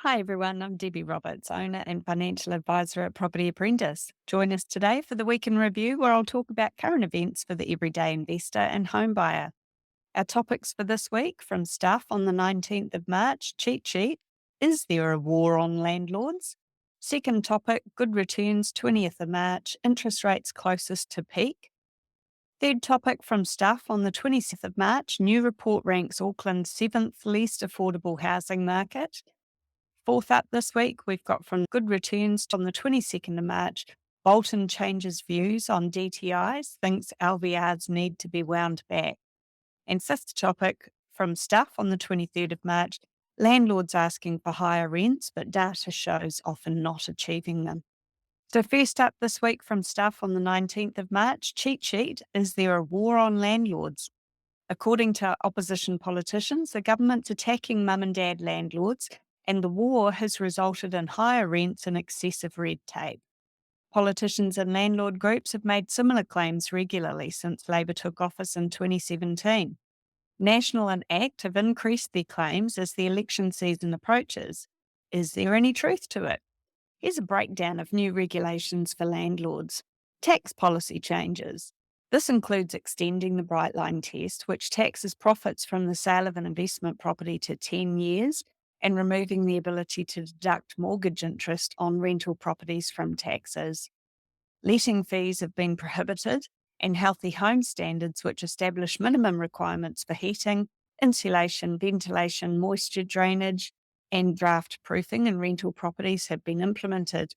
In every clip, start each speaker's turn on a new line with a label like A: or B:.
A: Hi everyone, I'm Debbie Roberts, owner and financial advisor at Property Apprentice. Join us today for the Week in Review, where I'll talk about current events for the everyday investor and home buyer. Our topics for this week from Stuff on the 19th of March, Cheat Sheet, is there a war on landlords? Second topic, good returns, 20th of March, interest rates closest to peak. Third topic from Stuff on the 26th of March, new report ranks Auckland's seventh least affordable housing market. Fourth up this week, we've got from Good Returns on the 22nd of March, Bolton changes views on DTIs, thinks LVRs need to be wound back. And fifth topic from Stuff on the 23rd of March, landlords asking for higher rents, but data shows often not achieving them. So first up this week from Stuff on the 19th of March, Cheat Sheet, is there a war on landlords? According to opposition politicians, the government's attacking mum and dad landlords, and the war has resulted in higher rents and excessive red tape. Politicians and landlord groups have made similar claims regularly since Labor took office in 2017. National and ACT have increased their claims as the election season approaches. Is there any truth to it? Here's a breakdown of new regulations for landlords. Tax policy changes. This includes extending the Bright Line test, which taxes profits from the sale of an investment property to 10 years, and removing the ability to deduct mortgage interest on rental properties from taxes. Letting fees have been prohibited, and healthy home standards, which establish minimum requirements for heating, insulation, ventilation, moisture drainage, and draft proofing in rental properties, have been implemented.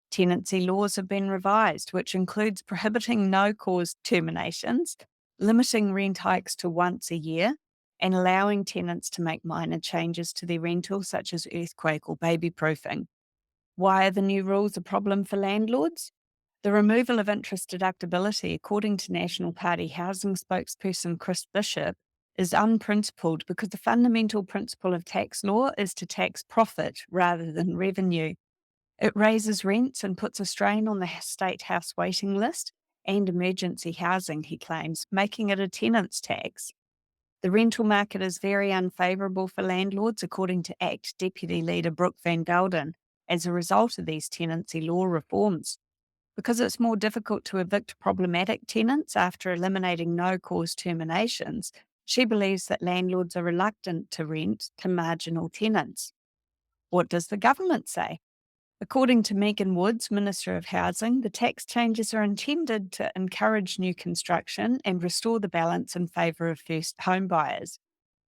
A: Tenancy laws have been revised, which includes prohibiting no-cause terminations, limiting rent hikes to once a year, and allowing tenants to make minor changes to their rental, such as earthquake or baby proofing. Why are the new rules a problem for landlords? The removal of interest deductibility, according to National Party housing spokesperson Chris Bishop, is unprincipled because the fundamental principle of tax law is to tax profit rather than revenue. It raises rents and puts a strain on the state house waiting list and emergency housing, he claims, making it a tenant's tax. The rental market is very unfavourable for landlords, according to ACT Deputy Leader Brooke Van Gelden, as a result of these tenancy law reforms. Because it's more difficult to evict problematic tenants after eliminating no-cause terminations, she believes that landlords are reluctant to rent to marginal tenants. What does the government say? According to Megan Woods, Minister of Housing, the tax changes are intended to encourage new construction and restore the balance in favour of first home buyers.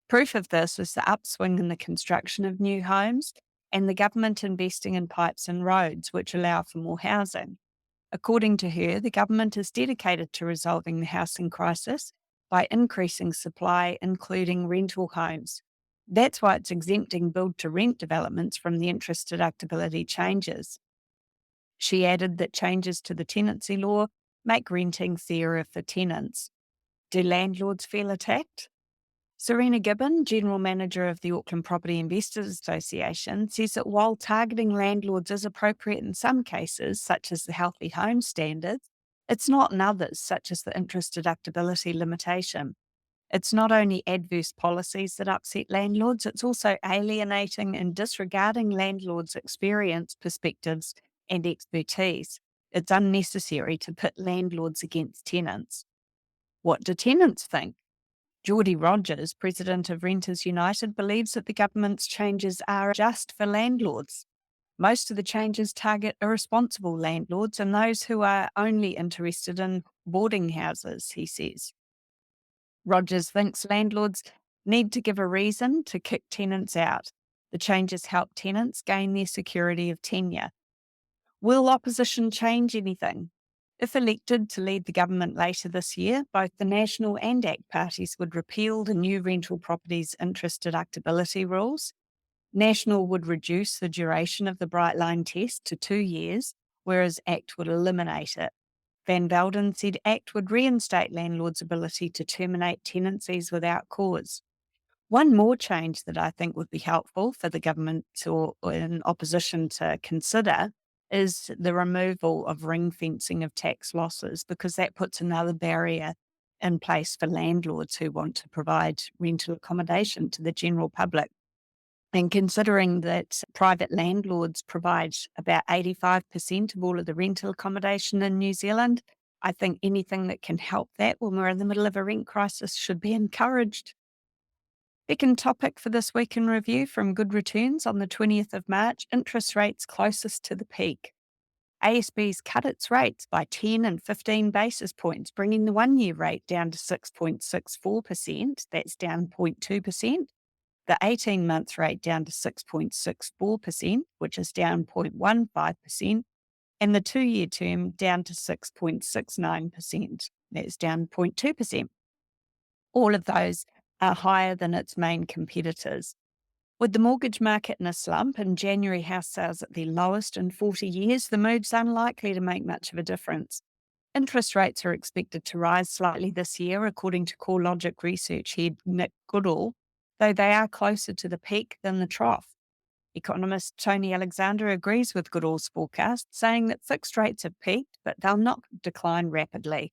A: Proof of this is the upswing in the construction of new homes and the government investing in pipes and roads, which allow for more housing. According to her, the government is dedicated to resolving the housing crisis by increasing supply, including rental homes. That's why it's exempting build-to-rent developments from the interest deductibility changes. She added that changes to the tenancy law make renting fairer for tenants. Do landlords feel attacked? Serena Gibbon, General Manager of the Auckland Property Investors Association, says that while targeting landlords is appropriate in some cases, such as the Healthy Home Standards, it's not in others, such as the interest deductibility limitation. It's not only adverse policies that upset landlords, it's also alienating and disregarding landlords' experience, perspectives, and expertise. It's unnecessary to pit landlords against tenants. What do tenants think? Geordie Rogers, president of Renters United, believes that the government's changes are just for landlords. Most of the changes target irresponsible landlords and those who are only interested in boarding houses, he says. Rogers thinks landlords need to give a reason to kick tenants out. The changes help tenants gain their security of tenure. Will opposition change anything? If elected to lead the government later this year, both the National and ACT parties would repeal the new rental properties interest deductibility rules. National would reduce the duration of the Bright Line test to 2 years, whereas ACT would eliminate it. Van Velden said ACT would reinstate landlords' ability to terminate tenancies without cause. One more change that I think would be helpful for the government or in opposition to consider is the removal of ring fencing of tax losses, because that puts another barrier in place for landlords who want to provide rental accommodation to the general public. And considering that private landlords provide about 85% of all of the rental accommodation in New Zealand, I think anything that can help that when we're in the middle of a rent crisis should be encouraged. Second topic for this week in review from Good Returns on the 20th of March, interest rates closest to the peak. ASB's cut its rates by 10 and 15 basis points, bringing the 1-year rate down to 6.64%. That's down 0.2%. The 18-month rate down to 6.64%, which is down 0.15%. And the 2-year term down to 6.69%. That's down 0.2%. All of those are higher than its main competitors. With the mortgage market in a slump and January house sales at their lowest in 40 years, the move's unlikely to make much of a difference. Interest rates are expected to rise slightly this year, according to CoreLogic research head Nick Goodall, though they are closer to the peak than the trough. Economist Tony Alexander agrees with Goodall's forecast, saying that fixed rates have peaked, but they'll not decline rapidly.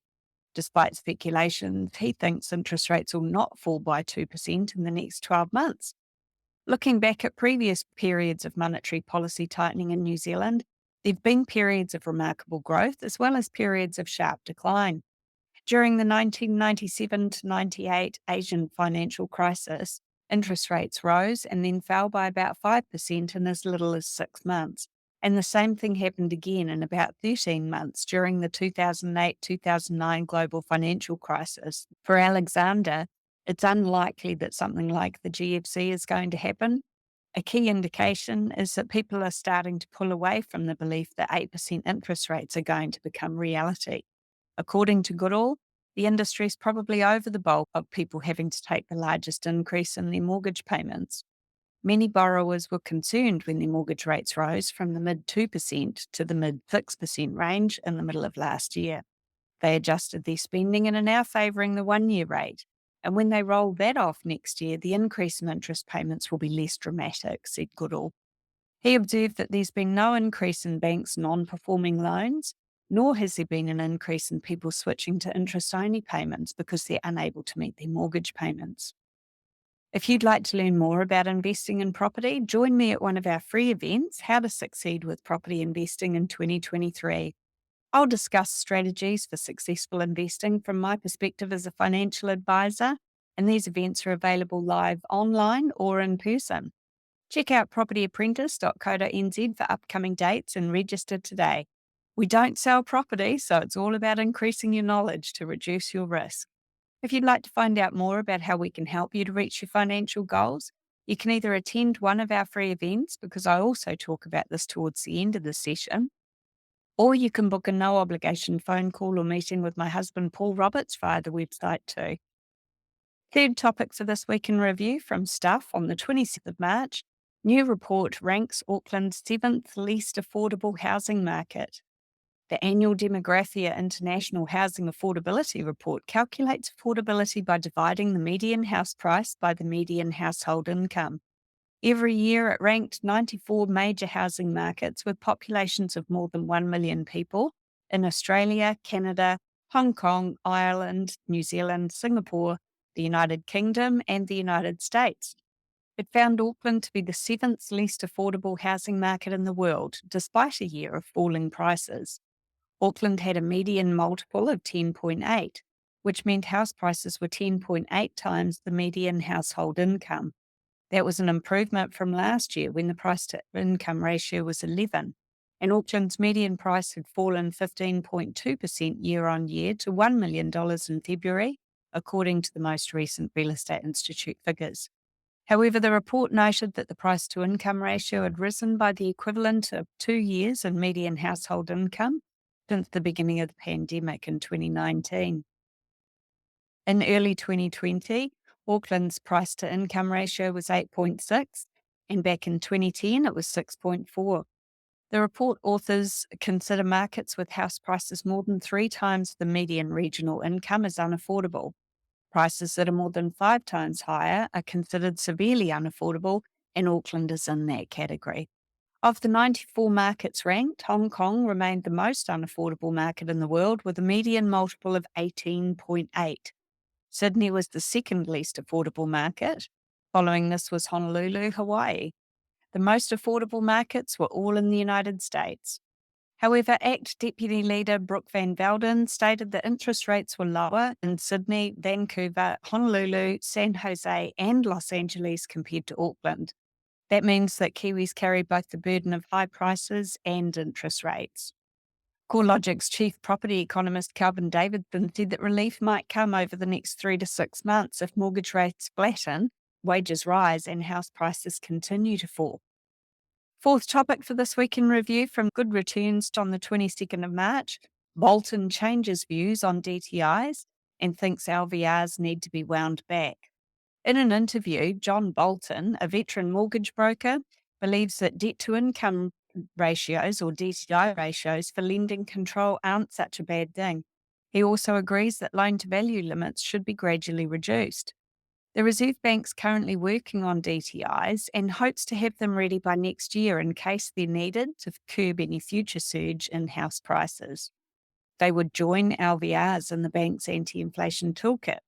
A: Despite speculation, he thinks interest rates will not fall by 2% in the next 12 months. Looking back at previous periods of monetary policy tightening in New Zealand, there have been periods of remarkable growth as well as periods of sharp decline. During the 1997 to 98 Asian financial crisis, interest rates rose and then fell by about 5% in as little as 6 months. And the same thing happened again in about 13 months during the 2008-2009 global financial crisis. For Alexander, it's unlikely that something like the GFC is going to happen. A key indication is that people are starting to pull away from the belief that 8% interest rates are going to become reality. According to Goodall, the industry is probably over the bulk of people having to take the largest increase in their mortgage payments. Many borrowers were concerned when their mortgage rates rose from the mid 2% to the mid 6% range in the middle of last year. They adjusted their spending and are now favouring the 1-year rate. And when they roll that off next year, the increase in interest payments will be less dramatic, said Goodall. He observed that there's been no increase in banks' non-performing loans, nor has there been an increase in people switching to interest-only payments because they're unable to meet their mortgage payments. If you'd like to learn more about investing in property, join me at one of our free events, How to Succeed with Property Investing in 2023. I'll discuss strategies for successful investing from my perspective as a financial advisor, and these events are available live online or in person. Check out propertyapprentice.co.nz for upcoming dates and register today. We don't sell property, so it's all about increasing your knowledge to reduce your risk. If you'd like to find out more about how we can help you to reach your financial goals, you can either attend one of our free events, because I also talk about this towards the end of the session, or you can book a no obligation phone call or meeting with my husband, Paul Roberts, via the website too. Third topic for this week in review from Stuff on the 26th of March, new report ranks Auckland's 7th least affordable housing market. The annual Demographia International Housing Affordability Report calculates affordability by dividing the median house price by the median household income. Every year it ranked 94 major housing markets with populations of more than 1 million people in Australia, Canada, Hong Kong, Ireland, New Zealand, Singapore, the United Kingdom, and the United States. It found Auckland to be the 7th least affordable housing market in the world, despite a year of falling prices. Auckland had a median multiple of 10.8, which meant house prices were 10.8 times the median household income. That was an improvement from last year when the price to income ratio was 11, and Auckland's median price had fallen 15.2% year on year to $1 million in February, according to the most recent Real Estate Institute figures. However, the report noted that the price to income ratio had risen by the equivalent of 2 years in median household income since the beginning of the pandemic in 2019. In early 2020, Auckland's price to income ratio was 8.6, and back in 2010 it was 6.4. The report authors consider markets with house prices more than 3 times the median regional income as unaffordable. Prices that are more than 5 times higher are considered severely unaffordable, and Auckland is in that category. Of the 94 markets ranked, Hong Kong remained the most unaffordable market in the world with a median multiple of 18.8. Sydney was the second least affordable market, Following this was Honolulu, Hawaii. The most affordable markets were all in the United States. However, ACT Deputy Leader Brooke Van Velden stated that interest rates were lower in Sydney, Vancouver, Honolulu, San Jose, and Los Angeles compared to Auckland. That means that Kiwis carry both the burden of high prices and interest rates. CoreLogic's chief property economist Calvin Davidson said that relief might come over the next 3 to 6 months if mortgage rates flatten, wages rise, and house prices continue to fall. Fourth topic for this week in review, from good returns on the 22nd of March, Bolton changes views on DTIs and thinks LVRs need to be wound back. In an interview, John Bolton, a veteran mortgage broker, believes that debt-to-income ratios, or DTI ratios, for lending control aren't such a bad thing. He also agrees that loan-to-value limits should be gradually reduced. The Reserve Bank's currently working on DTIs and hopes to have them ready by next year in case they're needed to curb any future surge in house prices. They would join LVRs in the bank's anti-inflation toolkit.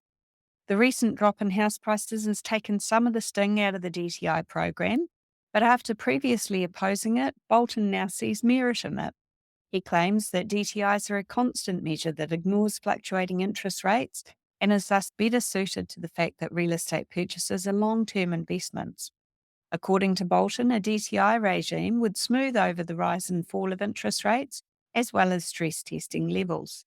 A: The recent drop in house prices has taken some of the sting out of the DTI program, but after previously opposing it, Bolton now sees merit in it. He claims that DTIs are a constant measure that ignores fluctuating interest rates and is thus better suited to the fact that real estate purchases are long-term investments. According to Bolton, a DTI regime would smooth over the rise and fall of interest rates, as well as stress testing levels.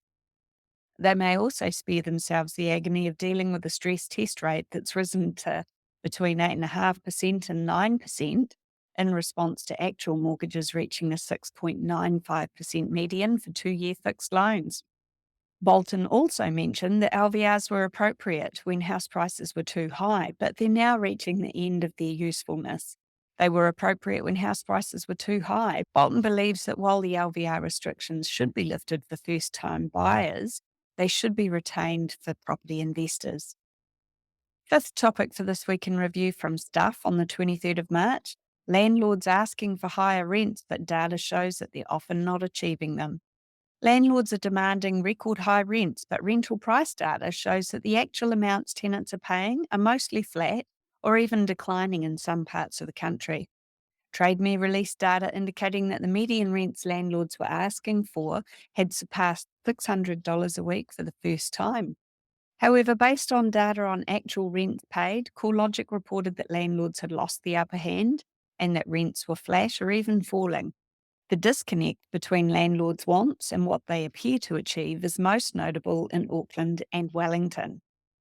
A: They may also spare themselves the agony of dealing with a stress test rate that's risen to between 8.5% and 9% in response to actual mortgages reaching a 6.95% median for 2-year fixed loans. Bolton also mentioned that LVRs were appropriate when house prices were too high, but they're now reaching the end of their usefulness. They were appropriate when house prices were too high. Bolton believes that while the LVR restrictions should be lifted for first-time buyers, they should be retained for property investors. Fifth topic for this week in review, from Stuff on the 23rd of March, landlords asking for higher rents, but data shows that they're often not achieving them. Landlords are demanding record high rents, but rental price data shows that the actual amounts tenants are paying are mostly flat or even declining in some parts of the country. TradeMe released data indicating that the median rents landlords were asking for had surpassed $600 a week for the first time. However, based on data on actual rents paid, CoreLogic reported that landlords had lost the upper hand and that rents were flat or even falling. The disconnect between landlords' wants and what they appear to achieve is most notable in Auckland and Wellington.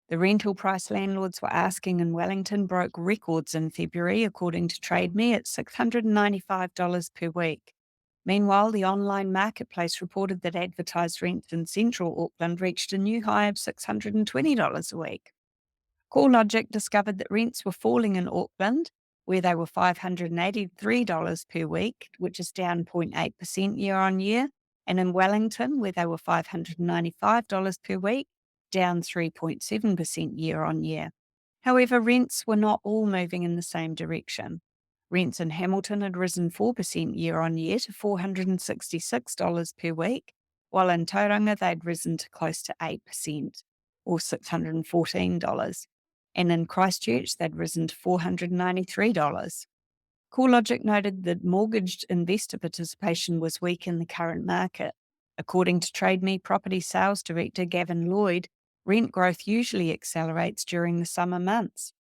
A: The rental price landlords were asking in Wellington broke records in February, according to TradeMe, at $695 per week. Meanwhile, the online marketplace reported that advertised rents in central Auckland reached a new high of $620 a week. CoreLogic discovered that rents were falling in Auckland, where they were $583 per week, which is down 0.8% year on year, and in Wellington, where they were $595 per week, down 3.7% year on year. However, rents were not all moving in the same direction. Rents in Hamilton had risen 4% year on year to $466 per week, while in Tauranga they'd risen to close to 8%, or $614. And in Christchurch, they'd risen to $493. CoreLogic noted that mortgaged investor participation was weak in the current market. According to TradeMe property sales director Gavin Lloyd, rent growth usually accelerates during the summer months.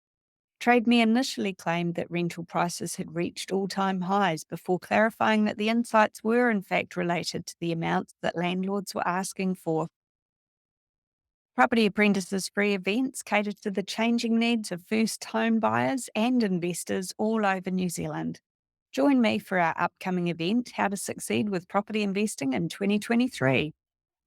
A: TradeMe initially claimed that rental prices had reached all-time highs before clarifying that the insights were in fact related to the amounts that landlords were asking for. Property Apprentice's free events cater to the changing needs of first home buyers and investors all over New Zealand. Join me for our upcoming event, How to Succeed with Property Investing in 2023.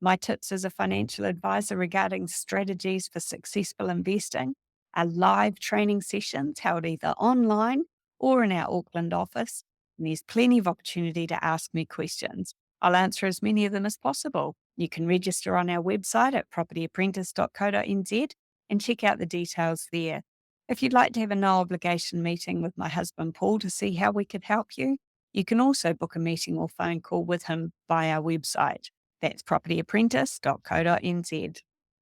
A: My tips as a financial advisor regarding strategies for successful investing are live training sessions held either online or in our Auckland office, and there's plenty of opportunity to ask me questions. I'll answer as many of them as possible. You can register on our website at propertyapprentice.co.nz and check out the details there. If you'd like to have a no-obligation meeting with my husband Paul to see how we could help you, you can also book a meeting or phone call with him via our website. That's propertyapprentice.co.nz.